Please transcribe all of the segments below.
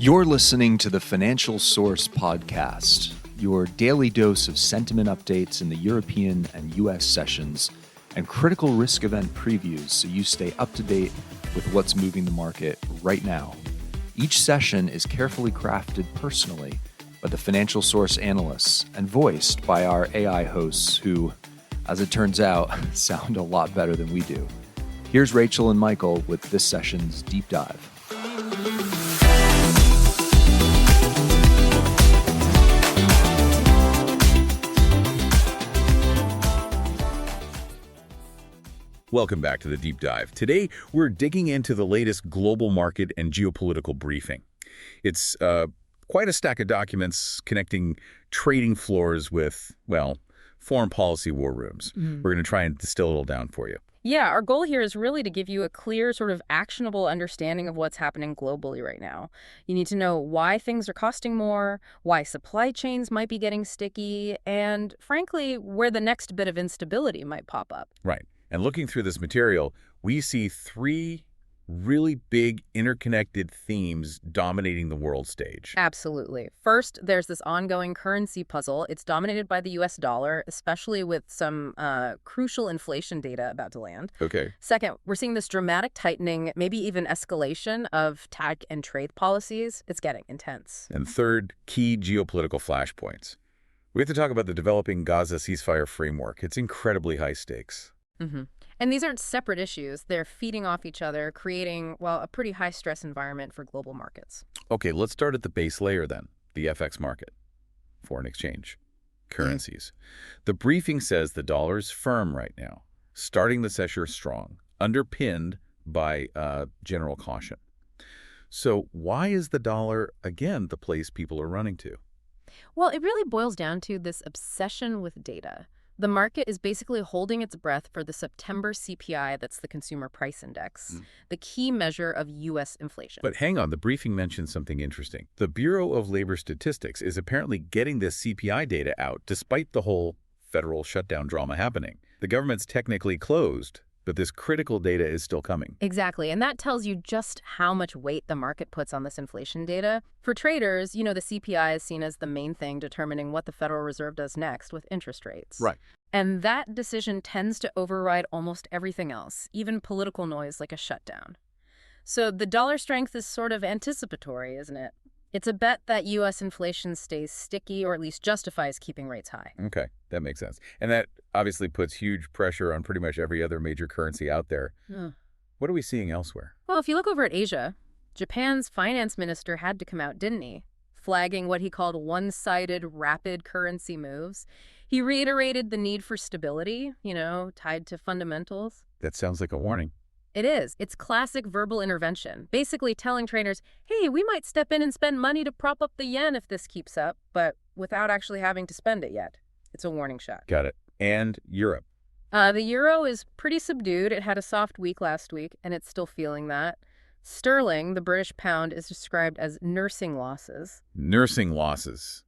You're listening to the Financial Source Podcast, your daily dose of sentiment updates in the European and U.S. sessions and critical risk event previews so you stay up to date with what's moving the market right now. Each session is carefully crafted personally by the Financial Source analysts and voiced by our AI hosts who, as it turns out, sound a lot better than we do. Here's Rachel and Michael with this session's deep dive. Welcome back to the Deep Dive. Today, we're digging into the latest global market and geopolitical briefing. It's quite a stack of documents connecting trading floors with, well, foreign policy war rooms. We're going to try and distill it all down for you. Yeah, our goal here is really to give you a clear, sort of actionable understanding of what's happening globally right now. You need to know why things are costing more, why supply chains might be getting sticky, and frankly, where the next bit of instability might pop up. Right. And looking through this material, we see three really big interconnected themes dominating the world stage. Absolutely. First, there's this ongoing currency puzzle. It's dominated by the U.S. dollar, especially with some crucial inflation data about to land. Okay. Second, we're seeing this dramatic tightening, maybe even escalation of tech and trade policies. It's getting intense. And third, key geopolitical flashpoints. We have to talk about the developing Gaza ceasefire framework. It's incredibly high stakes. And these aren't separate issues. They're feeding off each other, creating, well, a pretty high-stress environment for global markets. Okay, let's start at the base layer then, the FX market, foreign exchange, currencies. The briefing says the dollar is firm right now, starting the session strong, underpinned by general caution. So why is the dollar, again, the place people are running to? Well, it really boils down to this obsession with data. The market is basically holding its breath for the September CPI, that's the Consumer Price Index, the key measure of U.S. inflation. But hang on, the briefing mentions something interesting. The Bureau of Labor Statistics is apparently getting this CPI data out despite the whole federal shutdown drama happening. The government's technically closed, but this critical data is still coming. Exactly, and that tells you just how much weight the market puts on this inflation data. For traders, you know, the CPI is seen as the main thing determining what the Federal Reserve does next with interest rates. Right. And that decision tends to override almost everything else, even political noise like a shutdown. So the dollar strength is sort of anticipatory, isn't it? It's a bet that U.S. inflation stays sticky or at least justifies keeping rates high. Okay, that makes sense. And that obviously puts huge pressure on pretty much every other major currency out there. What are we seeing elsewhere? Well, if you look over at Asia, Japan's finance minister had to come out, didn't he? Flagging what he called one-sided rapid currency moves. He reiterated the need for stability, you know, tied to fundamentals. That sounds like a warning. It is. It's classic verbal intervention, basically telling traders, hey, we might step in and spend money to prop up the yen if this keeps up, but without actually having to spend it yet. It's a warning shot. Got it. And Europe. The euro is pretty subdued. It had a soft week last week, and it's still feeling that. Sterling, the British pound, is described as nursing losses. Nursing losses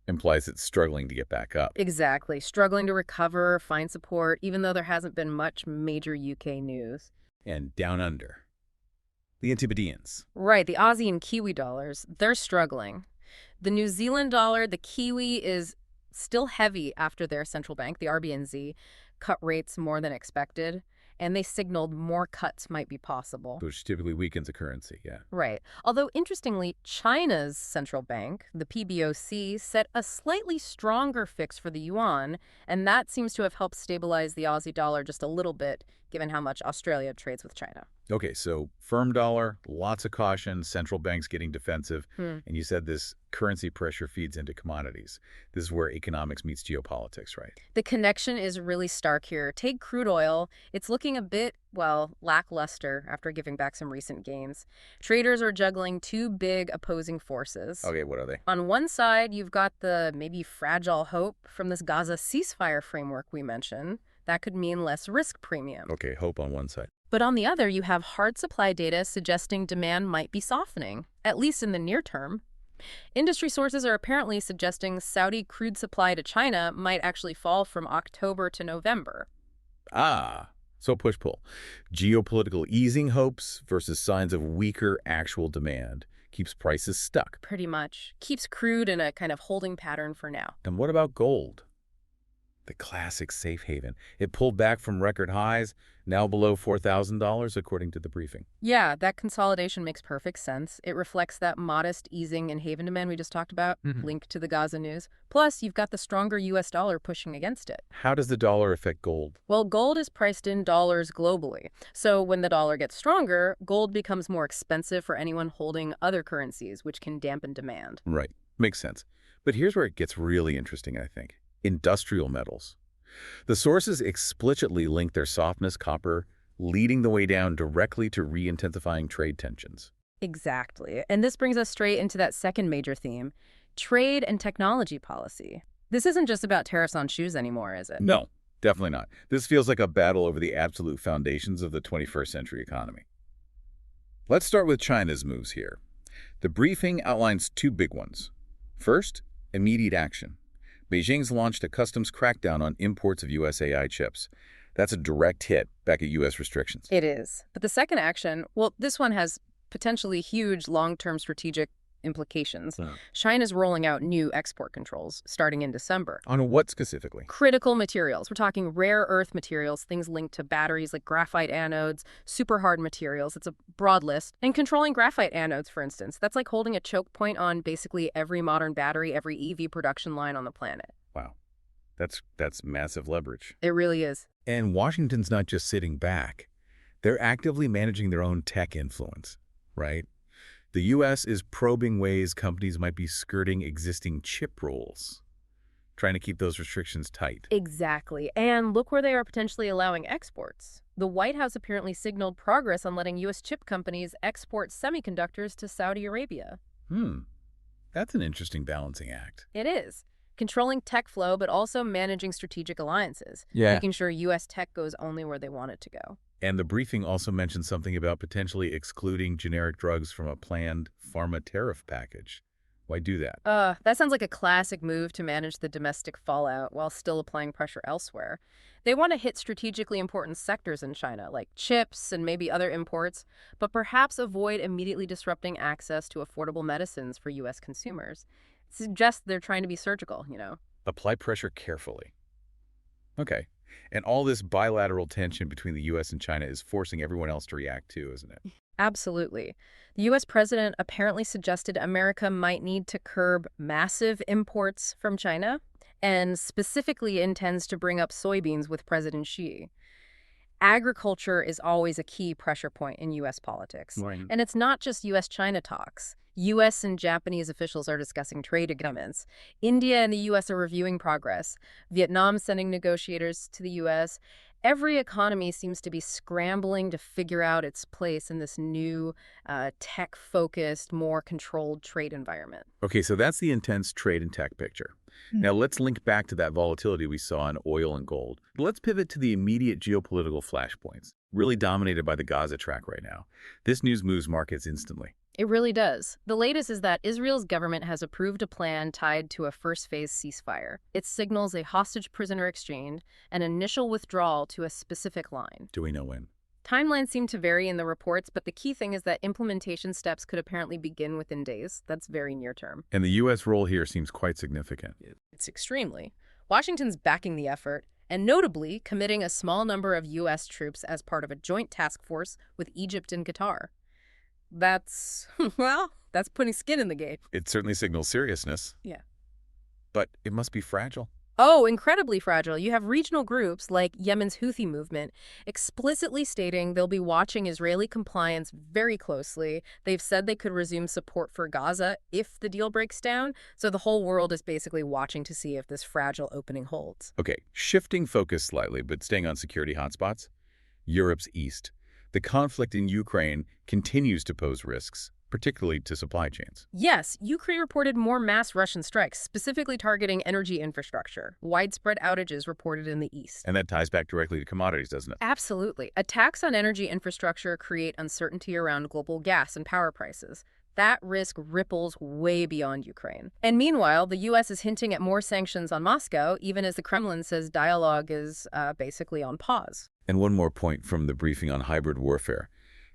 implies it's struggling to get back up. Exactly. Struggling to recover, find support, even though there hasn't been much major UK news. And down under, the Antipodeans. Right, the Aussie and Kiwi dollars, they're struggling. The New Zealand dollar, the Kiwi, is still heavy after their central bank, the RBNZ, cut rates more than expected, and they signaled more cuts might be possible. Which typically weakens a currency, yeah. Right. Although, interestingly, China's central bank, the PBOC, set a slightly stronger fix for the yuan, and that seems to have helped stabilize the Aussie dollar just a little bit, given how much Australia trades with China. Okay, so firm dollar, lots of caution, central banks getting defensive, and you said this currency pressure feeds into commodities. This is where economics meets geopolitics, right? The connection is really stark here. Take crude oil. It's looking a bit, well, lackluster after giving back some recent gains. Traders are juggling two big opposing forces. Okay, what are they? On one side, you've got the maybe fragile hope from this Gaza ceasefire framework we mentioned. That could mean less risk premium. Okay, hope on one side. But on the other, you have hard supply data suggesting demand might be softening, at least in the near term. Industry sources are apparently suggesting Saudi crude supply to China might actually fall from October to November. So push-pull. Geopolitical easing hopes versus signs of weaker actual demand. keeps prices stuck. Pretty much. Keeps crude in a kind of holding pattern for now. And what about gold? The classic safe haven. It pulled back from record highs, now below $4,000 according to the briefing. Yeah, that consolidation makes perfect sense. It reflects that modest easing in haven demand we just talked about, linked to the Gaza news. Plus, you've got the stronger U.S. dollar pushing against it. How does the dollar affect gold? Well, gold is priced in dollars globally. So when the dollar gets stronger, gold becomes more expensive for anyone holding other currencies, which can dampen demand. Right. Makes sense. But here's where it gets really interesting, I think. Industrial metals. The sources explicitly link their softness, copper, leading the way down directly to re-intensifying trade tensions. Exactly. And this brings us straight into that second major theme, trade and technology policy. This isn't just about tariffs on shoes anymore, is it? No, definitely not. This feels like a battle over the absolute foundations of the 21st century economy. Let's start with China's moves here. The briefing outlines two big ones. First, immediate action. Beijing's launched a customs crackdown on imports of U.S. AI chips. That's a direct hit back at U.S. restrictions. It is. But the second action, well, this one has potentially huge long-term strategic implications. China's rolling out new export controls starting in December. On what specifically? Critical materials. We're talking rare earth materials, things linked to batteries like graphite anodes, super hard materials. It's a broad list. And controlling graphite anodes, for instance, that's like holding a choke point on basically every modern battery, every EV production line on the planet. Wow. That's massive leverage. It really is. And Washington's not just sitting back. They're actively managing their own tech influence, right? The U.S. is probing ways companies might be skirting existing chip rules, trying to keep those restrictions tight. Exactly. And look where they are potentially allowing exports. The White House apparently signaled progress on letting U.S. chip companies export semiconductors to Saudi Arabia. That's an interesting balancing act. It is. Controlling tech flow, but also managing strategic alliances. Yeah. Making sure U.S. tech goes only where they want it to go. And the briefing also mentioned something about potentially excluding generic drugs from a planned pharma tariff package. Why do that? That sounds like a classic move to manage the domestic fallout while still applying pressure elsewhere. They want to hit strategically important sectors in China, like chips and maybe other imports, but perhaps avoid immediately disrupting access to affordable medicines for U.S. consumers. It suggests they're trying to be surgical, Apply pressure carefully. Okay. And all this bilateral tension between the U.S. and China is forcing everyone else to react too, isn't it? Absolutely. The U.S. president apparently suggested America might need to curb massive imports from China and specifically intends to bring up soybeans with President Xi. Agriculture is always a key pressure point in U.S. politics. Right. And it's not just U.S.-China talks. U.S. and Japanese officials are discussing trade agreements. India and the U.S. are reviewing progress. Vietnam sending negotiators to the U.S. Every economy seems to be scrambling to figure out its place in this new, tech-focused, more controlled trade environment. Okay, so that's the intense trade and tech picture. Now let's link back to that volatility we saw in oil and gold. Let's pivot to the immediate geopolitical flashpoints, really dominated by the Gaza track right now. This news moves markets instantly. It really does. The latest is that Israel's government has approved a plan tied to a first-phase ceasefire. It signals a hostage-prisoner exchange, an initial withdrawal to a specific line. Do we know when? Timelines seem to vary in the reports, but the key thing is that implementation steps could apparently begin within days. That's very near term. And the U.S. role here seems quite significant. It's extremely. Washington's backing the effort, and notably committing a small number of U.S. troops as part of a joint task force with Egypt and Qatar. That's, well, that's putting skin in the game. It certainly signals seriousness. Yeah. But it must be fragile. Oh, incredibly fragile. You have regional groups like Yemen's Houthi movement explicitly stating they'll be watching Israeli compliance very closely. They've said they could resume support for Gaza if the deal breaks down. So the whole world is basically watching to see if this fragile opening holds. Okay, shifting focus slightly, but staying on security hotspots. Europe's east. The conflict in Ukraine continues to pose risks, particularly to supply chains. Yes, Ukraine reported more mass Russian strikes, specifically targeting energy infrastructure. Widespread outages reported in the east. And that ties back directly to commodities, doesn't it? Absolutely. Attacks on energy infrastructure create uncertainty around global gas and power prices. That risk ripples way beyond Ukraine. And meanwhile, the U.S. is hinting at more sanctions on Moscow, even as the Kremlin says dialogue is basically on pause. And one more point from the briefing on hybrid warfare.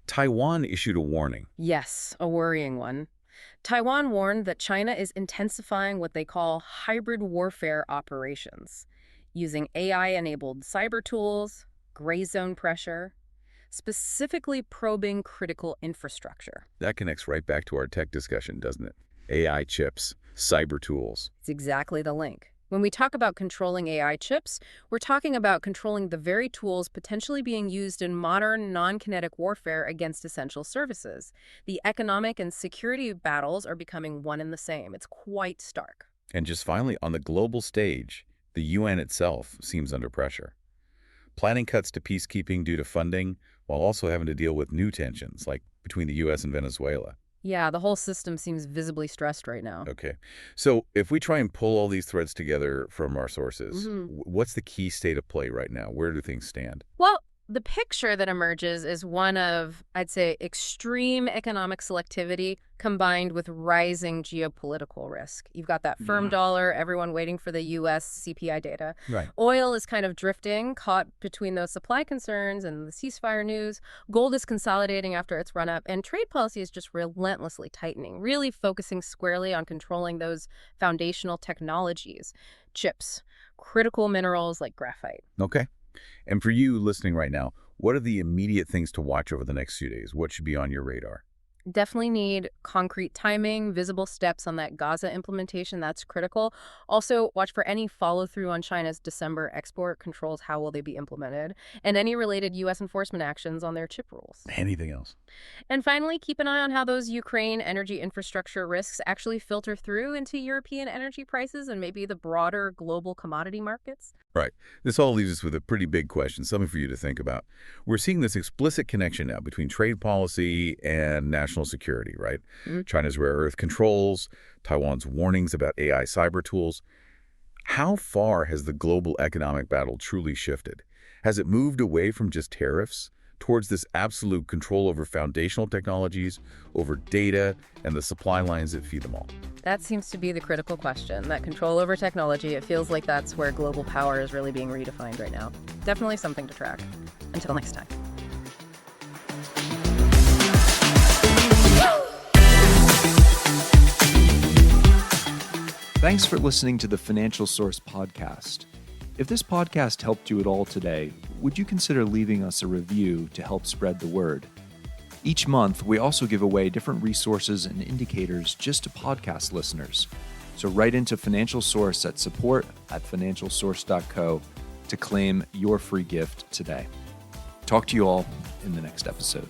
Taiwan issued a warning. Yes, a worrying one. Taiwan warned that China is intensifying what they call hybrid warfare operations, using AI-enabled cyber tools, gray zone pressure, specifically probing critical infrastructure. That connects right back to our tech discussion, doesn't it? AI chips, cyber tools. It's exactly the link. When we talk about controlling AI chips, we're talking about controlling the very tools potentially being used in modern non-kinetic warfare against essential services. The economic and security battles are becoming one and the same. It's quite stark. And just finally, on the global stage, the UN itself seems under pressure. Planning cuts to peacekeeping due to funding, while also having to deal with new tensions, like between the U.S. and Venezuela. Yeah, the whole system seems visibly stressed right now. Okay. So if we try and pull all these threads together from our sources, Mm-hmm. what's the key state of play right now? Where do things stand? Well, the picture that emerges is one of, I'd say, extreme economic selectivity combined with rising geopolitical risk. You've got that firm dollar, everyone waiting for the U.S. CPI data. Right. Oil is kind of drifting, caught between those supply concerns and the ceasefire news. Gold is consolidating after its run-up, and trade policy is just relentlessly tightening, really focusing squarely on controlling those foundational technologies, chips, critical minerals like graphite. Okay. And for you listening right now, what are the immediate things to watch over the next few days? What should be on your radar? Definitely need concrete timing, visible steps on that Gaza implementation. That's critical. Also, watch for any follow-through on China's December export controls. How will they be implemented? And any related U.S. enforcement actions on their chip rules. Anything else? And finally, keep an eye on how those Ukraine energy infrastructure risks actually filter through into European energy prices and maybe the broader global commodity markets. Right. This all leaves us with a pretty big question, something for you to think about. We're seeing this explicit connection now between trade policy and national security, right? Mm-hmm. China's rare earth controls, Taiwan's warnings about AI cyber tools. How far has the global economic battle truly shifted? Has it moved away from just tariffs towards this absolute control over foundational technologies, over data, and the supply lines that feed them all? That seems to be the critical question, that control over technology. It feels like that's where global power is really being redefined right now. Definitely something to track. Until next time. Thanks for listening to the Financial Source podcast. If this podcast helped you at all today, would you consider leaving us a review to help spread the word? Each month, we also give away different resources and indicators just to podcast listeners. So write into Financial Source at support@financialsource.co to claim your free gift today. Talk to you all in the next episode.